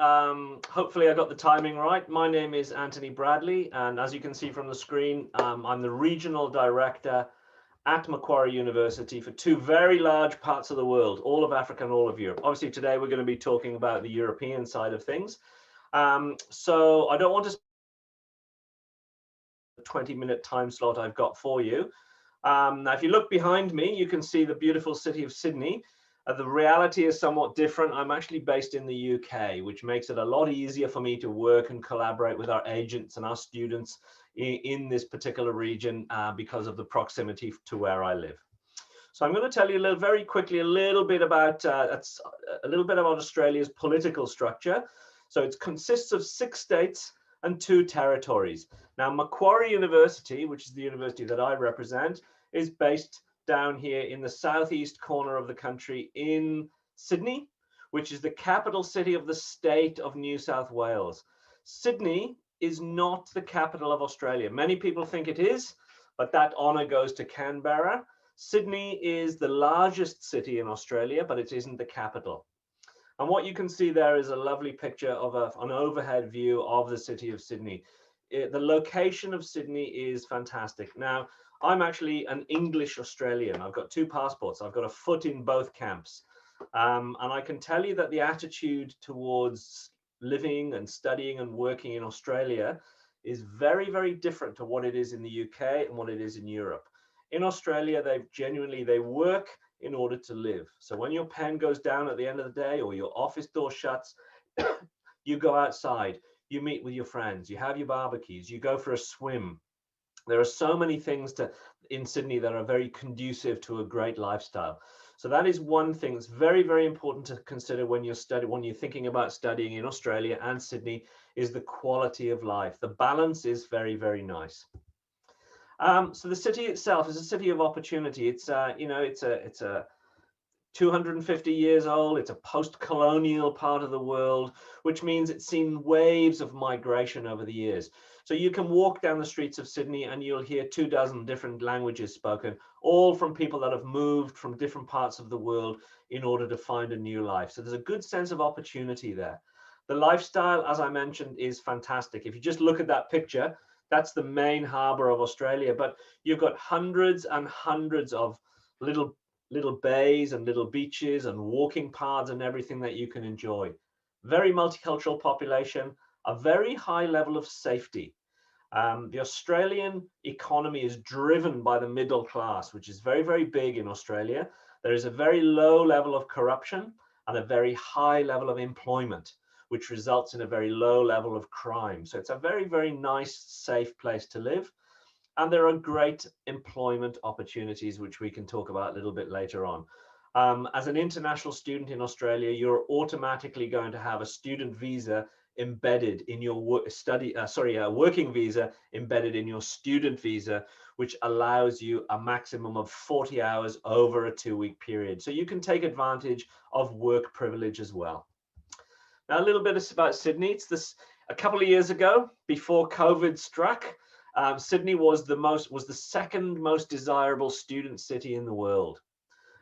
Hopefully I got the timing right. My name is Antony Bradly, and as you can see from the screen, I'm the regional director at Macquarie University for two very large parts of the world, all of Africa and all of Europe. Obviously, today we're going to be talking about the European side of things. So I don't want to 20-minute time slot I've got for you. Now, if you look behind me, you can see the beautiful city of Sydney. The reality is somewhat different. I'm actually based in the UK, which makes it a lot easier for me to work and collaborate with our agents and our students in this particular region because of the proximity to where I live. So I'm going to tell you very quickly a little bit about Australia's political structure. So it consists of 6 states and 2 territories. Now, Macquarie University, which is the university that I represent, is based down here in the southeast corner of the country in Sydney, which is the capital city of the state of New South Wales. Sydney is not the capital of Australia. Many people think it is, but that honor goes to Canberra. Sydney is the largest city in Australia, but it isn't the capital. And what you can see there is a lovely picture of an overhead view of the city of Sydney. The location of Sydney is fantastic. Now, I'm actually an English Australian. I've got 2 passports. I've got a foot in both camps. And I can tell you that the attitude towards living and studying and working in Australia is very, very different to what it is in the UK and what it is in Europe. In Australia, they work in order to live. So when your pen goes down at the end of the day or your office door shuts, you go outside, you meet with your friends, you have your barbecues, you go for a swim. There are so many things in Sydney that are very conducive to a great lifestyle. So that is one thing that's very, very important to consider when you're thinking about studying in Australia and Sydney, is the quality of life. The balance is very, very nice. So the city itself is a city of opportunity. It's it's a 250 years old. It's a post-colonial part of the world, which means it's seen waves of migration over the years. So you can walk down the streets of Sydney and you'll hear 24 different languages spoken, all from people that have moved from different parts of the world in order to find a new life. So there's a good sense of opportunity there. The lifestyle, as I mentioned, is fantastic. If you just look at that picture, that's the main harbor of Australia, but you've got hundreds and hundreds of little bays and little beaches and walking paths and everything that you can enjoy. Very multicultural population, a very high level of safety. The Australian economy is driven by the middle class, which is very, very big in Australia. There is a very low level of corruption and a very high level of employment, which results in a very low level of crime. So it's a very, very nice, safe place to live. And there are great employment opportunities, which we can talk about a little bit later on. As an international student in Australia, you're automatically going to have a student visa embedded in your working visa embedded in your student visa, which allows you a maximum of 40 hours over a 2-week period. So you can take advantage of work privilege as well. Now, a little bit about Sydney. It's a couple of years ago, before COVID struck, Sydney was the second most desirable student city in the world.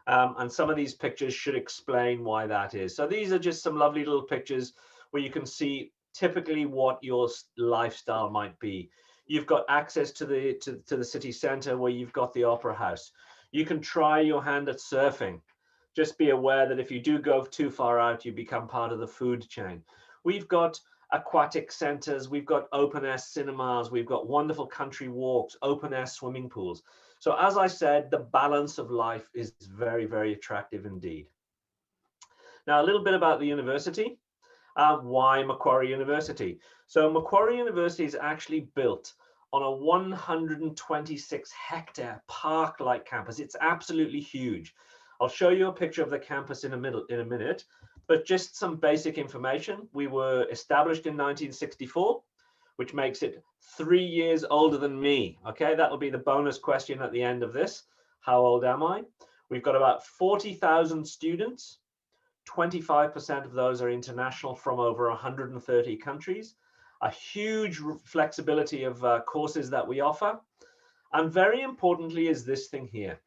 And some of these pictures should explain why that is. So these are just some lovely little pictures where you can see typically what your lifestyle might be. You've got access to the city centre, where you've got the Opera House. You can try your hand at surfing. Just be aware that if you do go too far out, you become part of the food chain. We've got aquatic centres, we've got open-air cinemas, we've got wonderful country walks, open-air swimming pools. So as I said, the balance of life is very, very attractive indeed. Now, a little bit about the university. Why Macquarie University? So Macquarie University is actually built on a 126-hectare park-like campus. It's absolutely huge. I'll show you a picture of the campus in a minute, but just some basic information. We were established in 1964, which makes it 3 years older than me. Okay, that'll be the bonus question at the end of this. How old am I? We've got about 40,000 students. 25% of those are international from over 130 countries. A huge flexibility of courses that we offer. And very importantly is this thing here.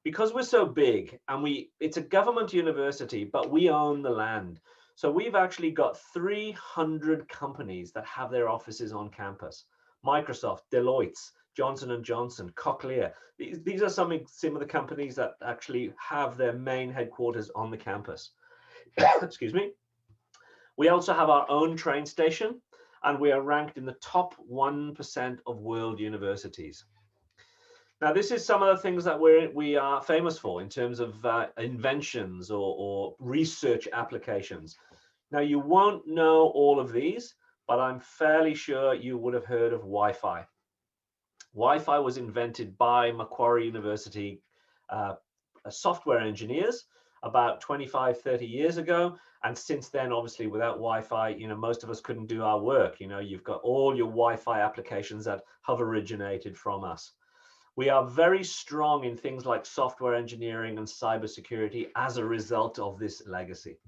Because we're so big and it's a government university, but we own the land. So we've actually got 300 companies that have their offices on campus. Microsoft, Deloitte, Johnson & Johnson, Cochlear. These are some of the companies that actually have their main headquarters on the campus. Excuse me. We also have our own train station, and we are ranked in the top 1% of world universities. Now, this is some of the things that we are famous for in terms of inventions or research applications. Now, you won't know all of these, but I'm fairly sure you would have heard of Wi-Fi. Wi-Fi was invented by Macquarie University software engineers about 25, 30 years ago. And since then, obviously, without Wi-Fi, most of us couldn't do our work. You've got all your Wi-Fi applications that have originated from us. We are very strong in things like software engineering and cybersecurity as a result of this legacy.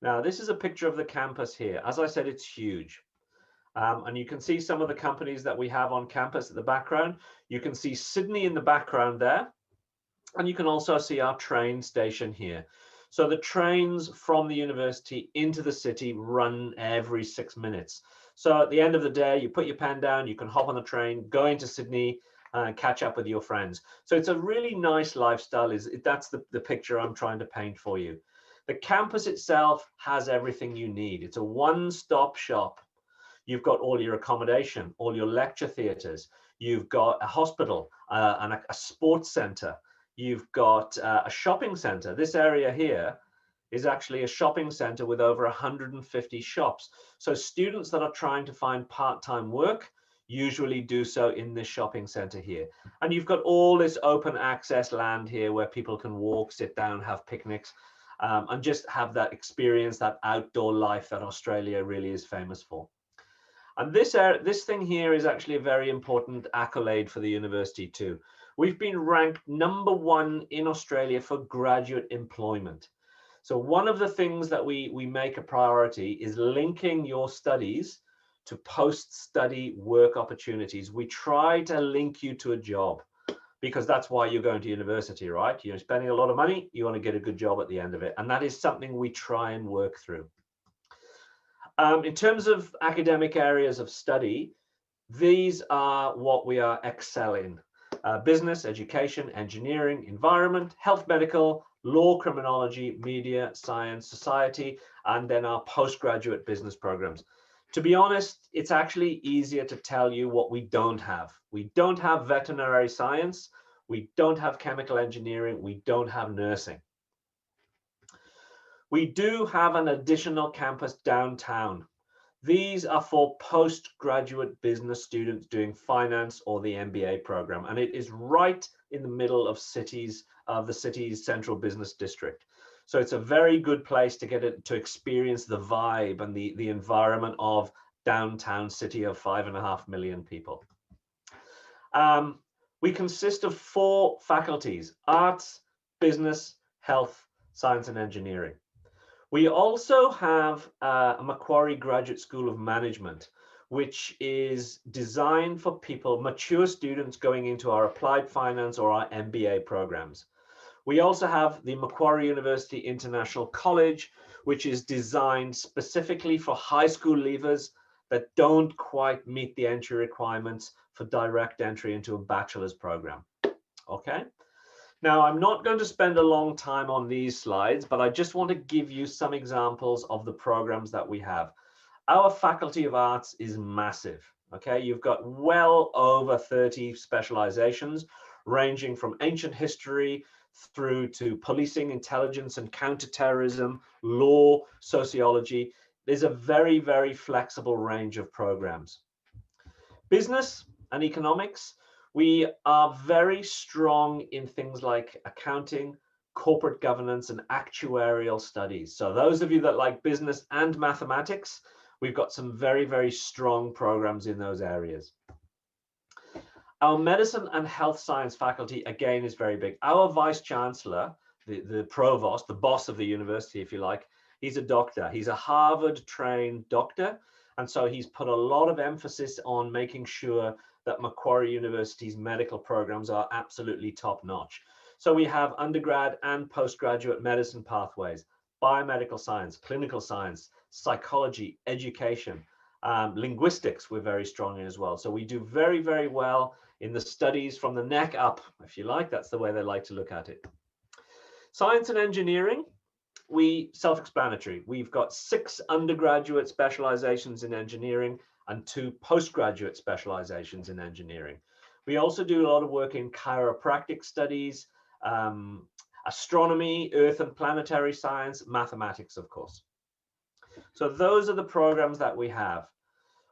Now, this is a picture of the campus here. As I said, it's huge. And you can see some of the companies that we have on campus at the background. You can see Sydney in the background there. And you can also see our train station here. So the trains from the university into the city run every 6 minutes. So at the end of the day, you put your pen down, you can hop on the train, go into Sydney, and catch up with your friends. So it's a really nice lifestyle. That's the picture I'm trying to paint for you. The campus itself has everything you need. It's a one-stop shop. You've got all your accommodation, all your lecture theatres. You've got a hospital and a sports centre. You've got a shopping centre. This area here is actually a shopping centre with over 150 shops. So students that are trying to find part-time work usually do so in this shopping centre here. And you've got all this open access land here where people can walk, sit down, have picnics, and just have that experience, that outdoor life that Australia really is famous for. And this thing here is actually a very important accolade for the university too. We've been ranked #1 in Australia for graduate employment. So one of the things that we make a priority is linking your studies to post-study work opportunities. We try to link you to a job because that's why you're going to university, right? You're spending a lot of money, you want to get a good job at the end of it. And that is something we try and work through. In terms of academic areas of study, these are what we are excelling. Business, education, engineering, environment, health, medical, law, criminology, media, science, society, and then our postgraduate business programs. To be honest, it's actually easier to tell you what we don't have. We don't have veterinary science. We don't have chemical engineering. We don't have nursing. We do have an additional campus downtown. These are for postgraduate business students doing finance or the MBA program, and it is right in the middle of the city's central business district. So it's a very good place to to experience the vibe and the environment of downtown city of 5.5 million people. We consist of 4 faculties: arts, business, health, science, and engineering. We also have a Macquarie Graduate School of Management, which is designed for people, mature students going into our applied finance or our MBA programs. We also have the Macquarie University International College, which is designed specifically for high school leavers that don't quite meet the entry requirements for direct entry into a bachelor's program. Okay. Now, I'm not going to spend a long time on these slides, but I just want to give you some examples of the programs that we have. Our Faculty of Arts is massive. Okay, you've got well over 30 specializations, ranging from ancient history through to policing, intelligence and counterterrorism, law, sociology. There's a very, very flexible range of programs. Business and economics. We are very strong in things like accounting, corporate governance, and actuarial studies. So those of you that like business and mathematics, we've got some very, very strong programs in those areas. Our medicine and health science faculty, again, is very big. Our vice chancellor, the provost, the boss of the university, if you like, he's a doctor. He's a Harvard-trained doctor. And so he's put a lot of emphasis on making sure that Macquarie University's medical programs are absolutely top notch. So we have undergrad and postgraduate medicine pathways, biomedical science, clinical science, psychology, education, linguistics we're very strong in as well. So we do very, very well in the studies from the neck up, if you like. That's the way they like to look at it. Science and engineering, self-explanatory. We've got 6 undergraduate specializations in engineering and 2 postgraduate specializations in engineering. We also do a lot of work in chiropractic studies, astronomy, earth and planetary science, mathematics, of course. So those are the programs that we have.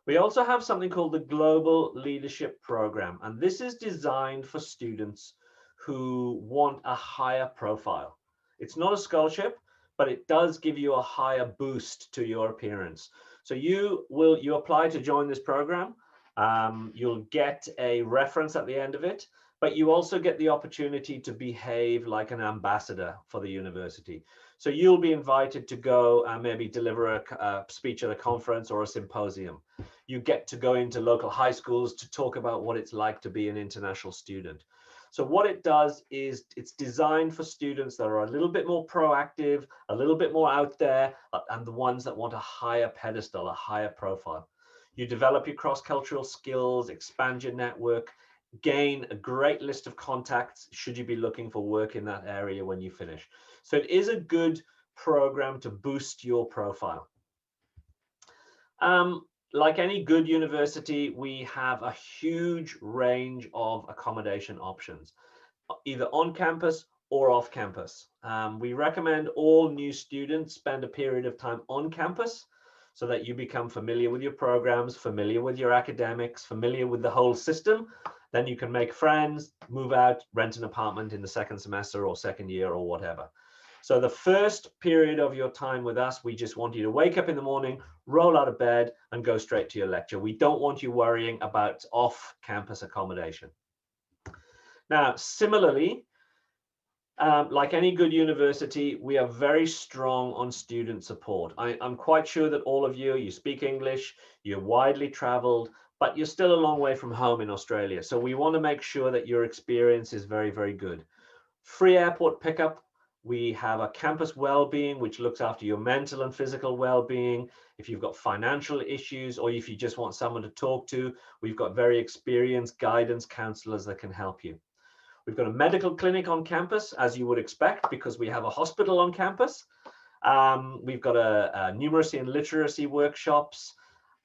We also have something called the Global Leadership Program, and this is designed for students who want a higher profile. It's not a scholarship, but it does give you a higher boost to your appearance. So you apply to join this program. You'll get a reference at the end of it, but you also get the opportunity to behave like an ambassador for the university. So you'll be invited to go and maybe deliver a speech at a conference or a symposium. You get to go into local high schools to talk about what it's like to be an international student. So what it does is it's designed for students that are a little bit more proactive, a little bit more out there, and the ones that want a higher pedestal, a higher profile. You develop your cross-cultural skills, expand your network, gain a great list of contacts should you be looking for work in that area when you finish. So it is a good program to boost your profile. Like any good university, we have a huge range of accommodation options, either on campus or off campus. We recommend all new students spend a period of time on campus so that you become familiar with your programs, familiar with your academics, familiar with the whole system. Then you can make friends, move out, rent an apartment in the second semester or second year or whatever. So the first period of your time with us, we just want you to wake up in the morning, roll out of bed and go straight to your lecture. We don't want you worrying about off-campus accommodation. Now, similarly, like any good university, we are very strong on student support. I'm quite sure that all of you speak English, you're widely traveled, but you're still a long way from home in Australia. So we want to make sure that your experience is very, very good. Free airport pickup. We have a campus well-being, which looks after your mental and physical well-being. If you've got financial issues or if you just want someone to talk to, we've got very experienced guidance counselors that can help you. We've got a medical clinic on campus, as you would expect, because we have a hospital on campus. We've got a numeracy and literacy workshops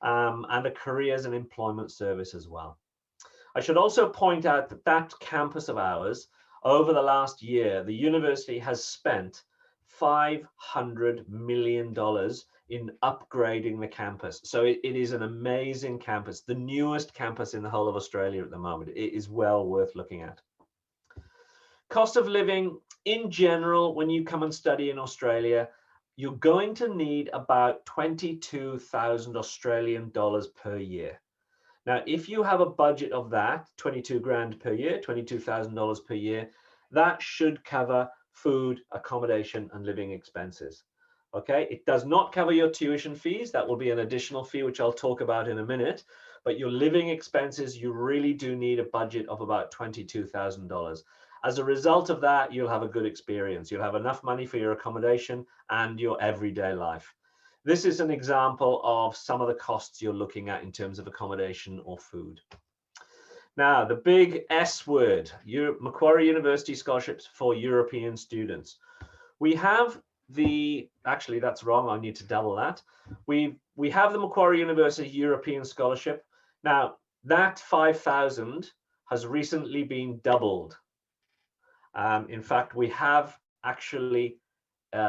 and a careers and employment service as well. I should also point out that that campus of ours, over the last year, the university has spent $500 million in upgrading the campus. So it is an amazing campus, the newest campus in the whole of Australia at the moment. It is well worth looking at. Cost of living, in general, when you come and study in Australia, you're going to need about 22,000 Australian dollars per year. Now, if you have a budget of that, 22 grand per year, $22,000 per year, that should cover food, accommodation, and living expenses. Okay, it does not cover your tuition fees. That will be an additional fee, which I'll talk about in a minute. But your living expenses, you really do need a budget of about $22,000. As a result of that, you'll have a good experience. You'll have enough money for your accommodation and your everyday life. This is an example of some of the costs you're looking at in terms of accommodation or food. Now, the big S word, Macquarie University scholarships for European students. We have actually that's wrong, I need to double that. We have the Macquarie University European Scholarship. Now, that 5,000 has recently been doubled. In fact, we have actually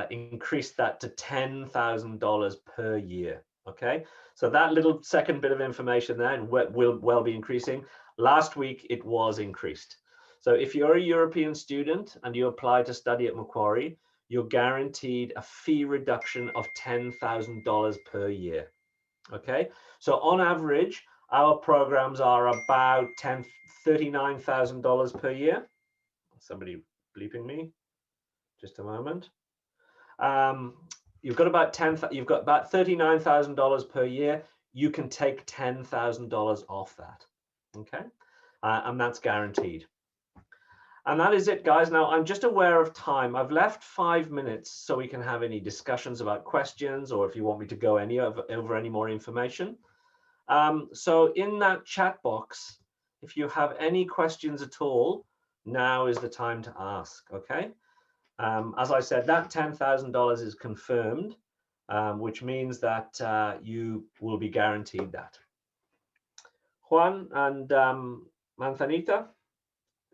increased that to $10,000 per year. Okay, so that little second bit of information there will well be increasing. Last week it was increased. So if you're a European student and you apply to study at Macquarie, you're guaranteed a fee reduction of $10,000 per year. Okay, so on average, our programs are about $39,000 per year. Somebody bleeping me, just a moment. You've got about $39,000 per year. You can take $10,000 off that. Okay, and that's guaranteed. And that is it, guys. Now, I'm just aware of time. I've left 5 minutes so we can have any discussions about questions, or if you want me to go over any more information. So in that chat box, if you have any questions at all, now is the time to ask, okay? As I said, that $10,000 is confirmed, which means that you will be guaranteed that. Juan and Manzanita,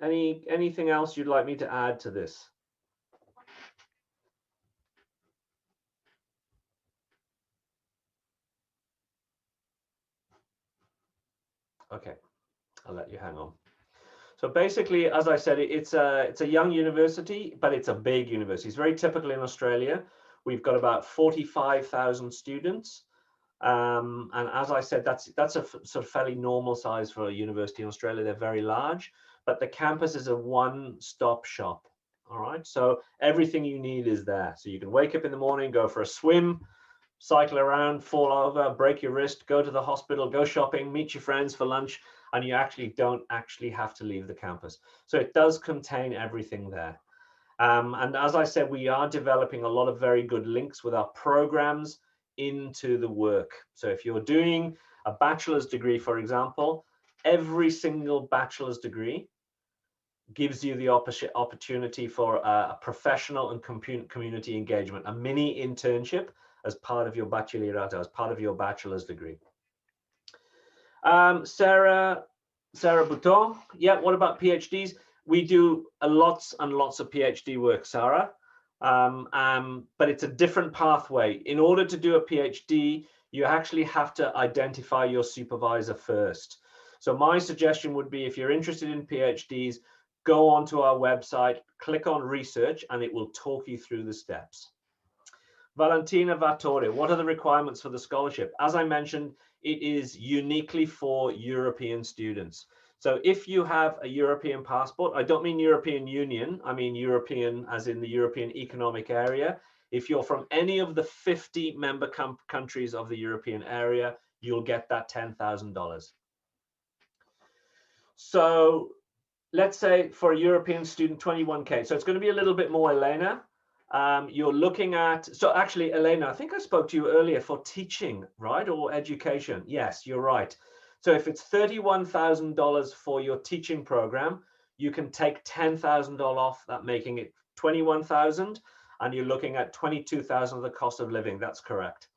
anything else you'd like me to add to this? Okay, I'll let you hang on. So basically, as I said, it's a young university, but it's a big university. It's very typical in Australia. We've got about 45,000 students. And as I said, that's a sort of fairly normal size for a university in Australia. They're very large, but the campus is a one-stop shop. All right, so everything you need is there. So you can wake up in the morning, go for a swim, cycle around, fall over, break your wrist, go to the hospital, go shopping, meet your friends for lunch, and you actually don't have to leave the campus. So it does contain everything there. And as I said, we are developing a lot of very good links with our programs into the work. So if you're doing a bachelor's degree, for example, every single bachelor's degree gives you the opportunity for a professional and community engagement, a mini internship as part of your bachillerato, as part of your bachelor's degree. Sarah Bouton, yeah, what about PhDs? We do lots and lots of PhD work, Sarah, but it's a different pathway. In order to do a PhD, you actually have to identify your supervisor first. So my suggestion would be, if you're interested in PhDs, go onto our website, click on research, and it will talk you through the steps. Valentina Vatore, what are the requirements for the scholarship? As I mentioned, it is uniquely for European students. So if you have a European passport, I don't mean European Union, I mean European as in the European Economic Area. If you're from any of the 50 member countries of the European area, you'll get that $10,000. So let's say for a European student, 21K. So it's going to be a little bit more, Elena. You're looking at, so actually, Elena, I think I spoke to you earlier for teaching, right? Or education. Yes, you're right. So if it's $31,000 for your teaching program, you can take $10,000 off that, making it $21,000, and you're looking at $22,000 of the cost of living. That's correct.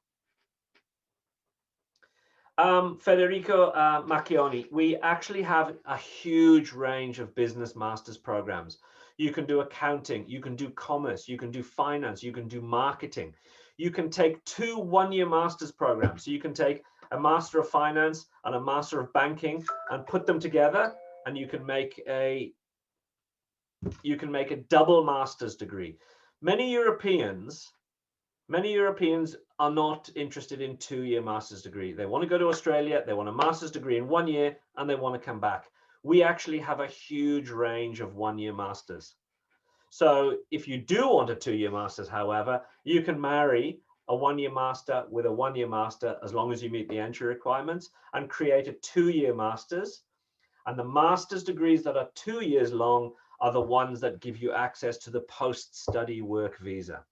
Federico Macchioni, we actually have a huge range of business master's programs. You can do accounting, you can do commerce, you can do finance, you can do marketing. You can take 2 one-year master's programs. So you can take a master of finance and a master of banking and put them together, and you can make a double master's degree. Many Europeans are not interested in 2-year master's degree. They want to go to Australia, they want a master's degree in 1 year, and they want to come back. We actually have a huge range of 1-year masters. So if you do want a 2-year master's, however, you can marry a 1-year master with a 1-year master as long as you meet the entry requirements, and create a 2-year master's. And the master's degrees that are 2 years long are the ones that give you access to the post-study work visa.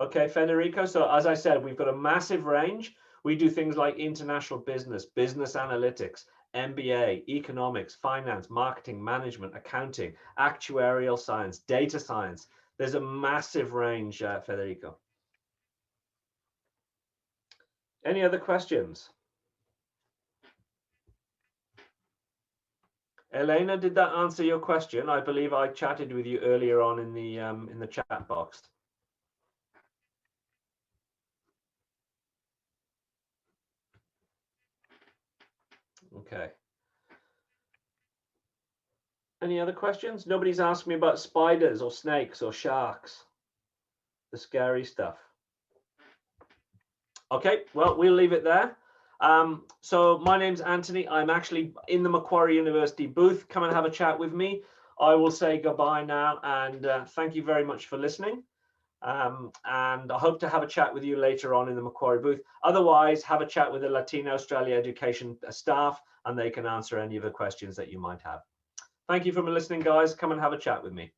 Okay, Federico, so as I said, we've got a massive range. We do things like international business, business analytics, MBA, economics, finance, marketing, management, accounting, actuarial science, data science. There's a massive range, Federico. Any other questions? Elena, did that answer your question? I believe I chatted with you earlier on in the chat box. Okay. Any other questions? Nobody's asked me about spiders or snakes or sharks, the scary stuff. Okay, well, we'll leave it there. So my name's Antony. I'm actually in the Macquarie University booth. Come and have a chat with me. I will say goodbye now, and thank you very much for listening. And I hope to have a chat with you later on in the Macquarie booth. Otherwise, have a chat with the Latino Australia Education staff, and they can answer any of the questions that you might have. Thank you for listening, guys. Come and have a chat with me.